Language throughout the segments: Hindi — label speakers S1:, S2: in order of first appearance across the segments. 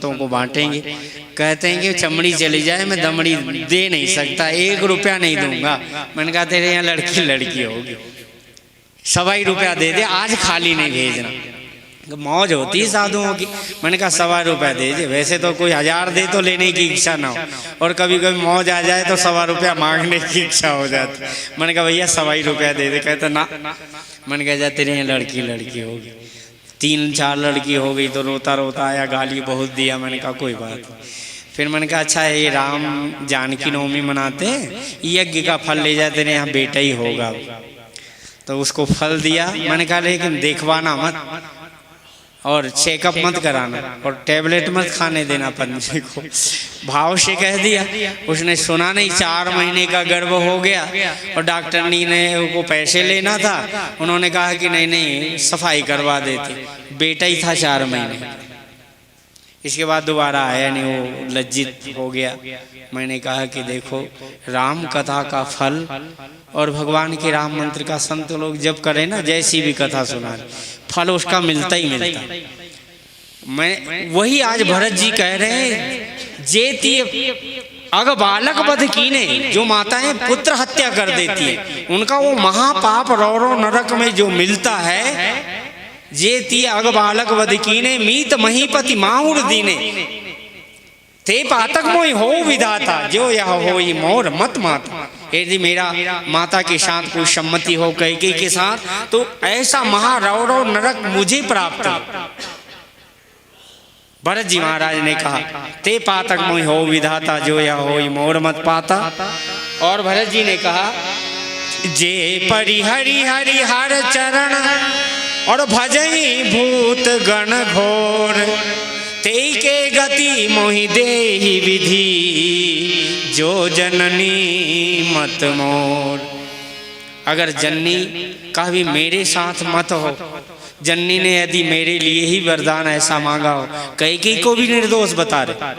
S1: को बांटेंगे। कहते हैं कि चमड़ी चली जाए मैं दमड़ी दे नहीं सकता, 1 रुपया नहीं दूंगा। मैंने कहा तेरे यहाँ लड़की लड़की होगी, 1.25 रुपया दे दे, आज खाली नहीं भेजना। मौज होती है साधुओं की। मैंने कहा 1.25 रुपया दे दे, वैसे तो कोई 1000 दे तो लेने की इच्छा ना हो, और कभी कभी मौज आ जाए तो 1.25 रुपया मांगने की इच्छा हो जाती। मैंने कहा भैया 1.25 रुपया दे दे। कहते ना। मैंने कहा जा तेरे यहाँ लड़की लड़की होगी। 3-4 लड़की हो गई तो रोता रोता आया, गाली बहुत दिया। मैंने कहा कोई बात नहीं। फिर मैंने कहा अच्छा ये राम जानकी नवमी मनाते हैं, यज्ञ का फल ले जाते हैं, यहाँ बेटा ही होगा। तो उसको फल दिया। मैंने कहा लेकिन देखवाना मत और चेकअप मत कराना और टैबलेट मत खाने देना पंडित को। भाव से कह दिया। उसने सुना नहीं। 4 महीने का गर्भ हो गया और डॉक्टरनी ने को पैसे लेना था। उन्होंने कहा कि नहीं नहीं सफाई करवा देते। बेटा ही था 4 महीने। इसके बाद दोबारा आया नहीं, वो लज्जित हो गया। मैंने कहा कि देखो राम कथा का फल और भगवान के राम मंत्र का संत लोग जब करें ना, जैसी भी कथा सुना फल उसका मिलता ही मिलता। मैं वही आज भरत जी कह रहे हैं, जेती अग बालक वध कीने, जो माताएं पुत्र हत्या कर देती है उनका वो महापाप रौरो नरक में जो मिलता है। जेती अग बालक वध कीने मीत महीपति माहुर दीने, ते पातक मोई हो विधाता, जो यह होई मोर मत माता। यदि मेरा माता के साथ कोई सम्मति हो कैकेयी के साथ, तो ऐसा महारौरव नरक मुझे प्राप्त हो। भरत जी महाराज ने कहा ते पातक मोई हो विधाता, जो यह होई मोर मत पाता। और भरत जी ने कहा जे परि हरि हरि हर चरण और भजई भूत गण घोर, तेई के गति मोहि देहि विधि, जो जननी मत मोर। अगर जननी का भी मेरे साथ मत हो, जननी ने यदि मेरे लिए ही वरदान ऐसा मांगा हो, कैकेयी को भी निर्दोष बता रहे,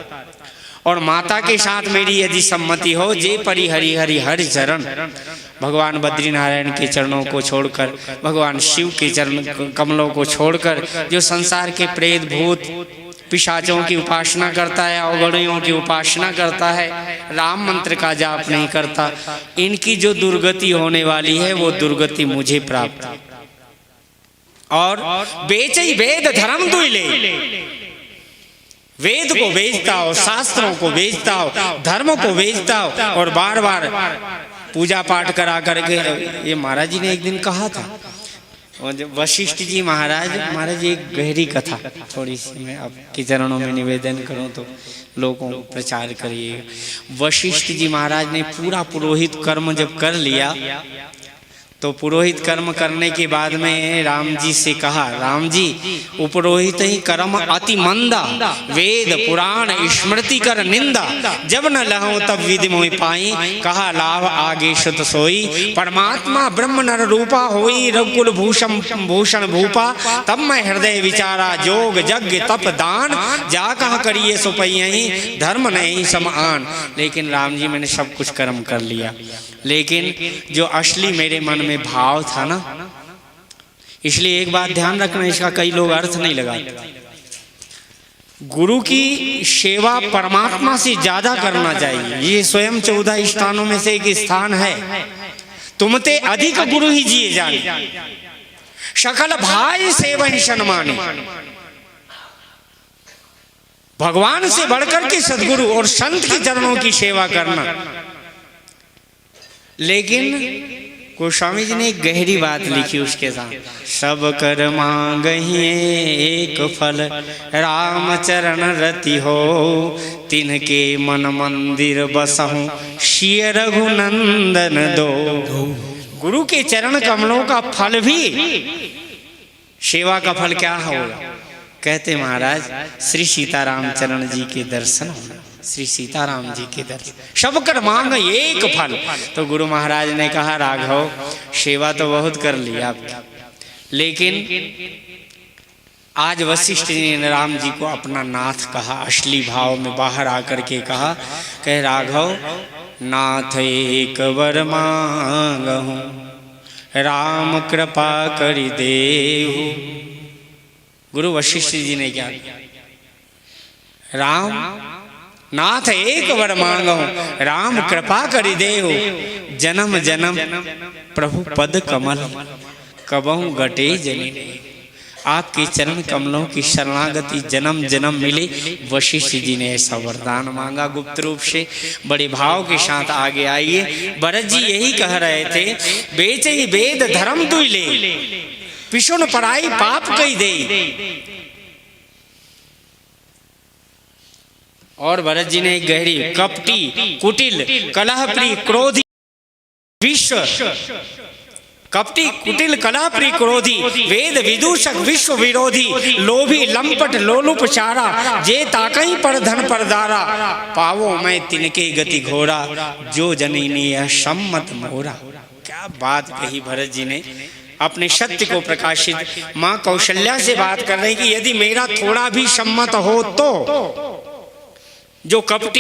S1: और माता के साथ मेरी यदि सम्मति हो, जे परि हरि हरि हरि चरण, भगवान बद्रीनारायण के चरणों को छोड़कर, भगवान शिव के चरण कमलों को छोड़कर, जो संसार के प्रेत भूत पिशाचों की उपासना करता है, अवगणियों की उपासना करता है, राम मंत्र का जाप नहीं करता, इनकी जो दुर्गति होने वाली है वो दुर्गति मुझे प्राप्त। और बेचई वेद धर्म दुइले, वेद को बेचता हो, शास्त्रों को बेचता हो, धर्म को बेचता हो, और बार बार पूजा पाठ करा करके। ये महाराज जी ने एक दिन कहा था, वशिष्ठ जी महाराज एक गहरी कथा थोड़ी सी मैं आपके चरणों में निवेदन करूं तो लोगों को प्रचार करिएगा। वशिष्ठ जी महाराज ने पूरा पुरोहित कर्म जब कर लिया, तो पुरोहित कर्म करने के बाद में राम जी से कहा, राम जी उपरोहित ही कर्म अति मंदा, वेद पुराण स्मृति कर निंदा, जब न लहूं तब विधि मोहि पाई, कहा लाभ आगे श्रुत सोई, परमात्मा ब्रह्म नर रूपा होई, रघुकुल भूषण भूपा, तब मैं हृदय विचारा, जोग यज्ञ तप दान, जा कहा करिए सुपई, धर्म नहीं समान। लेकिन राम जी मैंने सब कुछ कर्म कर लिया, लेकिन जो असली मेरे मन में भाव था ना, इसलिए एक बात ध्यान रखना, इसका कई लोग अर्थ नहीं लगाते। गुरु की सेवा परमात्मा से ज्यादा करना चाहिए। ये स्वयं 14 स्थानों में से एक स्थान है, तुमते अधिक गुरु ही जिए जाने, सकल भाई सेवहि सन्माने। भगवान से बढ़कर के सदगुरु और संत के चरणों की सेवा करना। लेकिन गोस्वामी जी ने एक गहरी बात लिखी उसके साथ, सब कर मांगहिए एक फल, राम चरण रति हो, तिनके मन मंदिर बसहु, सिय रघुनंदन दो। गुरु के चरण कमलों का फल भी, सेवा का फल क्या होगा? कहते महाराज श्री सीताराम चरण जी के दर्शन होना, श्री सीताराम जी के दर्शन, सब कर मांग एक फल। तो गुरु महाराज ने कहा राघव सेवा तो बहुत कर ली आपकी, लेकिन आज वशिष्ठ जी ने राम जी को अपना नाथ कहा, असली भाव में बाहर आकर के कहा, कह राघव नाथ एक वर मांगहु, राम कृपा करि देहु। गुरु वशिष्ठ जी ने क्या किया? राम नाथ एक वर मांगो, राम कृपा करि देहु, जन्म जन्म प्रभु पद कमल, कबहु घटे जनि। आपके चरण कमलों की शरणागति जन्म जन्म मिले। वशिष्ठ जी ने ऐसा वरदान मांगा गुप्त रूप से। बड़े भाव के साथ आगे आइए। भरत जी यही कह रहे थे, बेचे वेद धर्म दुई ले, पिछुन पराई पाप कही दे। और भरत जी ने एक गहरी, कपटी कुटिल कलहप्रिय क्रोधी विश्व, कपटी कुटिल कलाप्रिय क्रोधी, वेद विदूषक विश्व विरोधी, लोभी लंपट लोलुपचारा, जे ताकई पर धन परदारा, पावो मैं तिनके गति घोरा, जो जननी सम्मत मोरा। क्या बात कही भरत जी ने, अपने सत्य को प्रकाशित। माँ कौशल्या से बात कर रही कि यदि मेरा थोड़ा भी सम्मत हो तो जो कपटी